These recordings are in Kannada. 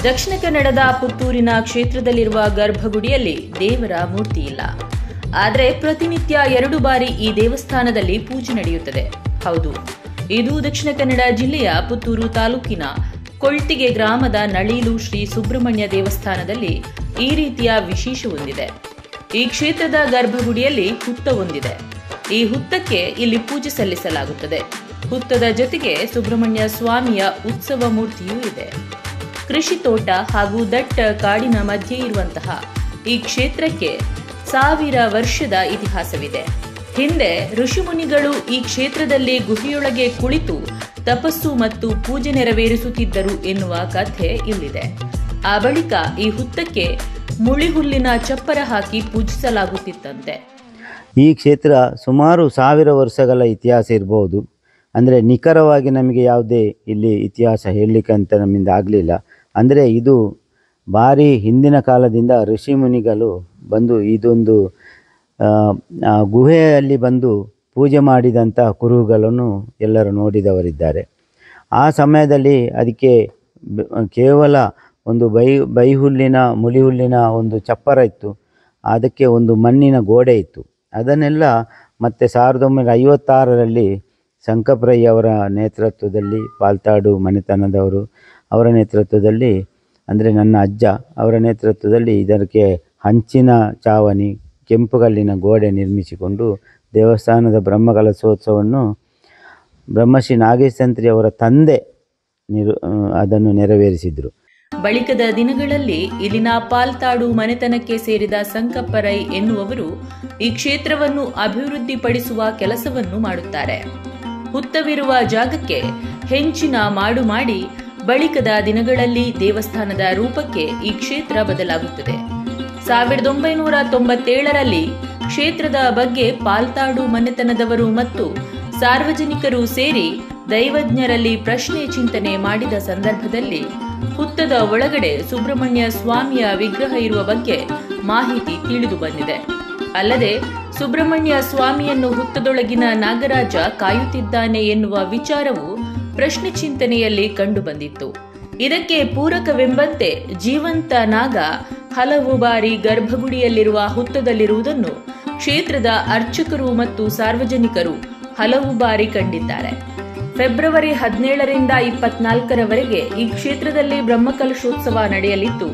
ದಕ್ಷಿಣ ಕನ್ನಡದ ಪುತ್ತೂರಿನ ಕ್ಷೇತ್ರದಲ್ಲಿರುವ ಗರ್ಭಗುಡಿಯಲ್ಲಿ ದೇವರ ಮೂರ್ತಿ ಇಲ್ಲ. ಆದರೆ ಪ್ರತಿನಿತ್ಯ 2 ಬಾರಿ ಈ ದೇವಸ್ಥಾನದಲ್ಲಿ ಪೂಜೆ ನಡೆಯುತ್ತದೆ. ಹೌದು, ಇದು ದಕ್ಷಿಣ ಕನ್ನಡ ಜಿಲ್ಲೆಯ ಪುತ್ತೂರು ತಾಲೂಕಿನ ಕೊಳ್ತಿಗೆ ಗ್ರಾಮದ ನಳೀಲು ಶ್ರೀ ಸುಬ್ರಹ್ಮಣ್ಯ ದೇವಸ್ಥಾನದಲ್ಲಿ ಈ ರೀತಿಯ ವಿಶೇಷ ಹೊಂದಿದೆ. ಈ ಕ್ಷೇತ್ರದ ಗರ್ಭಗುಡಿಯಲ್ಲಿ ಹುತ್ತ ಹೊಂದಿದೆ. ಈ ಹುತ್ತಕ್ಕೆ ಇಲ್ಲಿ ಪೂಜೆ ಸಲ್ಲಿಸಲಾಗುತ್ತದೆ. ಹುತ್ತದ ಜೊತೆಗೆ ಸುಬ್ರಹ್ಮಣ್ಯ ಸ್ವಾಮಿಯ ಉತ್ಸವ ಮೂರ್ತಿಯೂ ಇದೆ. ಕೃಷಿ ತೋಟ ಹಾಗೂ ದಟ್ಟ ಕಾಡಿನ ಮಧ್ಯೆ ಇರುವಂತಹ ಈ ಕ್ಷೇತ್ರಕ್ಕೆ 1000 ವರ್ಷದ ಇತಿಹಾಸವಿದೆ. ಹಿಂದೆ ಋಷಿಮುನಿಗಳು ಈ ಕ್ಷೇತ್ರದಲ್ಲಿ ಗುಹೆಯೊಳಗೆ ಕುಳಿತು ತಪಸ್ಸು ಮತ್ತು ಪೂಜೆ ನೆರವೇರಿಸುತ್ತಿದ್ದರು ಎನ್ನುವ ಕಥೆ ಇಲ್ಲಿದೆ. ಆ ಬಳಿಕ ಈ ಹುತ್ತಕ್ಕೆ ಮುಳಿಹುಲ್ಲಿನ ಚಪ್ಪರ ಹಾಕಿ ಪೂಜಿಸಲಾಗುತ್ತಿತ್ತಂತೆ. ಈ ಕ್ಷೇತ್ರ ಸುಮಾರು 1000 ವರ್ಷಗಳ ಇತಿಹಾಸ ಇರಬಹುದು. ಅಂದರೆ ನಿಖರವಾಗಿ ನಮಗೆ ಯಾವುದೇ ಇಲ್ಲಿ ಇತಿಹಾಸ ಹೇಳಲಿಕ್ಕೆ ಅಂತ ನಮ್ಮಿಂದ ಆಗಲಿಲ್ಲ. ಅಂದರೆ ಇದು ಭಾರಿ ಹಿಂದಿನ ಕಾಲದಿಂದ ಋಷಿಮುನಿಗಳು ಬಂದು ಇದೊಂದು ಗುಹೆಯಲ್ಲಿ ಬಂದು ಪೂಜೆ ಮಾಡಿದಂಥ ಕುರುಹುಗಳನ್ನು ಎಲ್ಲರೂ ನೋಡಿದವರಿದ್ದಾರೆ. ಆ ಸಮಯದಲ್ಲಿ ಅದಕ್ಕೆ ಕೇವಲ ಒಂದು ಬೈಹುಲ್ಲಿನ ಮುಳಿಹುಲ್ಲಿನ ಒಂದು ಚಪ್ಪರ ಇತ್ತು. ಅದಕ್ಕೆ ಒಂದು ಮಣ್ಣಿನ ಗೋಡೆ ಇತ್ತು. ಅದನ್ನೆಲ್ಲ ಮತ್ತೆ 1956ರಲ್ಲಿ ಸಂಕಪ್ರಯ್ಯವರ ನೇತೃತ್ವದಲ್ಲಿ, ಪಾಲ್ತಾಡು ಮನೆತನದವರು ಅವರ ನೇತೃತ್ವದಲ್ಲಿ, ಅಂದರೆ ನನ್ನ ಅಜ್ಜ ಅವರ ನೇತೃತ್ವದಲ್ಲಿ ಇದಕ್ಕೆ ಹಂಚಿನ ಚಾವಣಿ, ಕೆಂಪುಗಲ್ಲಿನ ಗೋಡೆ ನಿರ್ಮಿಸಿಕೊಂಡು ದೇವಸ್ಥಾನದ ಬ್ರಹ್ಮಕಲಶೋತ್ಸವವನ್ನು ಬ್ರಹ್ಮಶ್ರೀ ನಾಗೇಶಂತ್ರಿ ಅವರ ತಂದೆ ಅದನ್ನು ನೆರವೇರಿಸಿದರು. ಬಳಿಕದ ದಿನಗಳಲ್ಲಿ ಇಲ್ಲಿನ ಪಾಲ್ತಾಡು ಮನೆತನಕ್ಕೆ ಸೇರಿದ ಸಂಕಪ್ಪರೈ ಎನ್ನುವವರು ಈ ಕ್ಷೇತ್ರವನ್ನು ಅಭಿವೃದ್ಧಿಪಡಿಸುವ ಕೆಲಸವನ್ನು ಮಾಡುತ್ತಾರೆ. ಹುತ್ತವಿರುವ ಜಾಗಕ್ಕೆ ಹೆಂಚಿನ ಮಾಡು ಮಾಡಿ ಬಳಿಕದ ದಿನಗಳಲ್ಲಿ ದೇವಸ್ಥಾನದ ರೂಪಕ್ಕೆ ಈ ಕ್ಷೇತ್ರ ಬದಲಾಗುತ್ತದೆ. 1997ರಲ್ಲಿ ಕ್ಷೇತ್ರದ ಬಗ್ಗೆ ಪಾಲ್ತಾಡು ಮನೆತನದವರು ಮತ್ತು ಸಾರ್ವಜನಿಕರು ಸೇರಿ ದೈವಜ್ಞರಲ್ಲಿ ಪ್ರಶ್ನೆ ಚಿಂತನೆ ಮಾಡಿದ ಸಂದರ್ಭದಲ್ಲಿ ಹುತ್ತದ ಒಳಗಡೆ ಸುಬ್ರಹ್ಮಣ್ಯ ಸ್ವಾಮಿಯ ವಿಗ್ರಹ ಇರುವ ಬಗ್ಗೆ ಮಾಹಿತಿ ತಿಳಿದು ಬಂದಿದೆ. ಅಲ್ಲದೆ ಸುಬ್ರಹ್ಮಣ್ಯ ಸ್ವಾಮಿಯನ್ನು ಹುತ್ತದೊಳಗಿನ ನಾಗರಾಜ ಕಾಯುತ್ತಿದ್ದಾನೆ ಎನ್ನುವ ವಿಚಾರವು ಪ್ರಶ್ನೆ ಚಿಂತನೆಯಲ್ಲಿ ಕಂಡುಬಂದಿತ್ತು. ಇದಕ್ಕೆ ಪೂರಕವೆಂಬಂತೆ ಜೀವಂತ ನಾಗ ಹಲವು ಬಾರಿ ಗರ್ಭಗುಡಿಯಲ್ಲಿರುವ ಹುತ್ತದಲ್ಲಿರುವುದನ್ನು ಕ್ಷೇತ್ರದ ಅರ್ಚಕರು ಮತ್ತು ಸಾರ್ವಜನಿಕರು ಹಲವು ಬಾರಿ ಕಂಡಿದ್ದಾರೆ. ಫೆಬ್ರವರಿ 17ರಿಂದ 24ರವರೆಗೆ ಈ ಕ್ಷೇತ್ರದಲ್ಲಿ ಬ್ರಹ್ಮಕಲಶೋತ್ಸವ ನಡೆಯಲಿದ್ದು,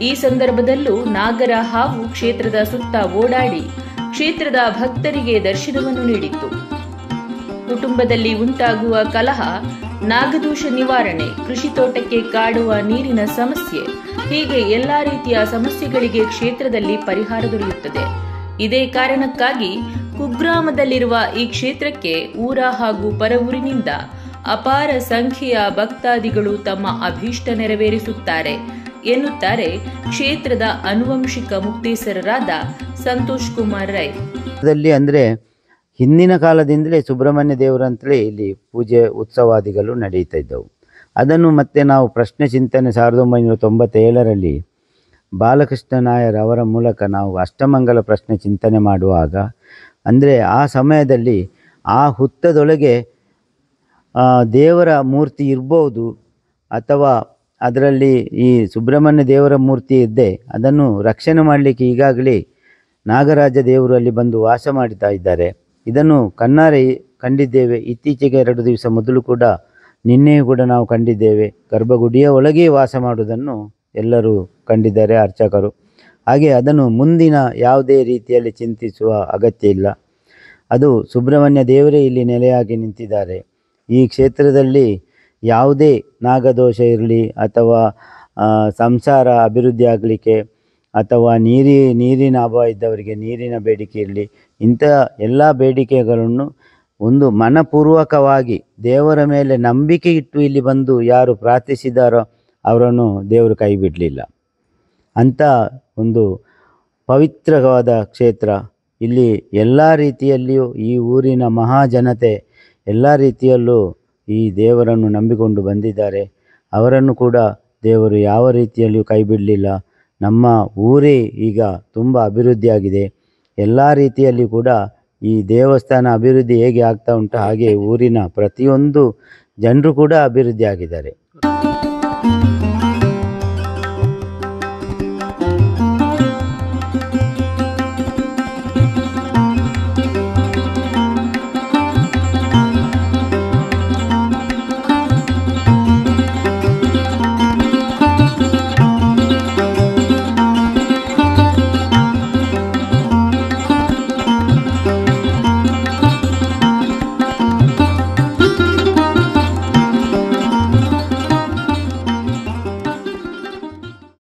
ಈ ಸಂದರ್ಭದಲ್ಲೂ ನಾಗರ ಹಾವು ಕ್ಷೇತ್ರದ ಸುತ್ತ ಓಡಾಡಿ ಕ್ಷೇತ್ರದ ಭಕ್ತರಿಗೆ ದರ್ಶನವನ್ನು ನೀಡಿತ್ತು. ಕುಟುಂಬದಲ್ಲಿ ಉಂಟಾಗುವ ಕಲಹ, ನಾಗದೋಷ ನಿವಾರಣೆ, ಕೃಷಿ ತೋಟಕ್ಕೆ ಕಾಡುವ ನೀರಿನ ಸಮಸ್ಯೆ, ಹೀಗೆ ಎಲ್ಲಾ ರೀತಿಯ ಸಮಸ್ಯೆಗಳಿಗೆ ಕ್ಷೇತ್ರದಲ್ಲಿ ಪರಿಹಾರ ದೊರೆಯುತ್ತದೆ. ಇದೇ ಕಾರಣಕ್ಕಾಗಿ ಕುಗ್ರಾಮದಲ್ಲಿರುವ ಈ ಕ್ಷೇತ್ರಕ್ಕೆ ಊರ ಹಾಗೂ ಪರವೂರಿನಿಂದ ಅಪಾರ ಸಂಖ್ಯೆಯ ಭಕ್ತಾದಿಗಳು ತಮ್ಮ ಅಭೀಷ್ಟ ನೆರವೇರಿಸುತ್ತಾರೆ ಎನ್ನುತ್ತಾರೆ ಕ್ಷೇತ್ರದ ಆನುವಂಶಿಕ ಮುಕ್ತೇಸರರಾದ ಸಂತೋಷ್ ಕುಮಾರ್ ರೈ. ಅಂದರೆ ಹಿಂದಿನ ಕಾಲದಿಂದಲೇ ಸುಬ್ರಹ್ಮಣ್ಯ ದೇವರಂತಲೇ ಇಲ್ಲಿ ಪೂಜೆ ಉತ್ಸವಾದಿಗಳು ನಡೀತಾ ಇದ್ದವು. ಅದನ್ನು ಮತ್ತೆ ನಾವು ಪ್ರಶ್ನೆ ಚಿಂತನೆ 1997ರಲ್ಲಿ ಬಾಲಕೃಷ್ಣ ನಾಯರ್ ಅವರ ಮೂಲಕ ನಾವು ಅಷ್ಟಮಂಗಲ ಪ್ರಶ್ನೆ ಚಿಂತನೆ ಮಾಡುವಾಗ, ಅಂದರೆ ಆ ಸಮಯದಲ್ಲಿ ಆ ಹುತ್ತದೊಳಗೆ ದೇವರ ಮೂರ್ತಿ ಇರ್ಬೋದು ಅಥವಾ ಅದರಲ್ಲಿ ಈ ಸುಬ್ರಹ್ಮಣ್ಯ ದೇವರ ಮೂರ್ತಿ ಇದ್ದೆ, ಅದನ್ನು ರಕ್ಷಣೆ ಮಾಡಲಿಕ್ಕೆ ಈಗಾಗಲೇ ನಾಗರಾಜ ದೇವರು ಅಲ್ಲಿ ಬಂದು ವಾಸ ಮಾಡ್ತಾ ಇದ್ದಾರೆ. ಇದನ್ನು ಕಣ್ಣಾರೆ ಕಂಡಿದ್ದೇವೆ. ಇತ್ತೀಚೆಗೆ 2 ದಿವಸ ಮೊದಲು ಕೂಡ, ನಿನ್ನೆಯೂ ಕೂಡ ನಾವು ಕಂಡಿದ್ದೇವೆ. ಗರ್ಭಗುಡಿಯ ಒಳಗೆ ವಾಸ ಮಾಡುವುದನ್ನು ಎಲ್ಲರೂ ಕಂಡಿದ್ದಾರೆ, ಅರ್ಚಕರು. ಹಾಗೆ ಅದನ್ನು ಮುಂದಿನ ಯಾವುದೇ ರೀತಿಯಲ್ಲಿ ಚಿಂತಿಸುವ ಅಗತ್ಯ ಇಲ್ಲ. ಅದು ಸುಬ್ರಹ್ಮಣ್ಯ ದೇವರೇ ಇಲ್ಲಿ ನೆಲೆಯಾಗಿ ನಿಂತಿದ್ದಾರೆ. ಈ ಕ್ಷೇತ್ರದಲ್ಲಿ ಯಾವುದೇ ನಾಗದೋಷ ಇರಲಿ ಅಥವಾ ಸಂಸಾರ ಅಭಿವೃದ್ಧಿ ಆಗಲಿಕ್ಕೆ ಅಥವಾ ನೀರಿನ ಅಭಾವ ಇದ್ದವರಿಗೆ ನೀರಿನ ಬೇಡಿಕೆ ಇರಲಿ, ಇಂಥ ಎಲ್ಲ ಬೇಡಿಕೆಗಳನ್ನು ಒಂದು ಮನಪೂರ್ವಕವಾಗಿ ದೇವರ ಮೇಲೆ ನಂಬಿಕೆ ಇಟ್ಟು ಇಲ್ಲಿ ಬಂದು ಯಾರು ಪ್ರಾರ್ಥಿಸಿದಾರೋ ಅವರನ್ನು ದೇವರು ಕೈ ಬಿಡಲಿಲ್ಲ. ಅಂಥ ಒಂದು ಪವಿತ್ರವಾದ ಕ್ಷೇತ್ರ. ಇಲ್ಲಿ ಎಲ್ಲ ರೀತಿಯಲ್ಲಿಯೂ ಈ ಊರಿನ ಮಹಾಜನತೆ ಎಲ್ಲ ರೀತಿಯಲ್ಲೂ ಈ ದೇವರನ್ನು ನಂಬಿಕೊಂಡು ಬಂದಿದ್ದಾರೆ. ಅವರನ್ನು ಕೂಡ ದೇವರು ಯಾವ ರೀತಿಯಲ್ಲಿಯೂ ಕೈ ಬಿಡಲಿಲ್ಲ. ನಮ್ಮ ಊರೇ ಈಗ ತುಂಬ ಅಭಿವೃದ್ಧಿಯಾಗಿದೆ. ಎಲ್ಲ ರೀತಿಯಲ್ಲಿ ಕೂಡ ಈ ದೇವಸ್ಥಾನ ಅಭಿವೃದ್ಧಿ ಹೇಗೆ ಆಗ್ತಾ ಉಂಟು ಹಾಗೆ ಊರಿನ ಪ್ರತಿಯೊಂದು ಜನರು ಕೂಡ ಅಭಿವೃದ್ಧಿ ಆಗಿದ್ದಾರೆ.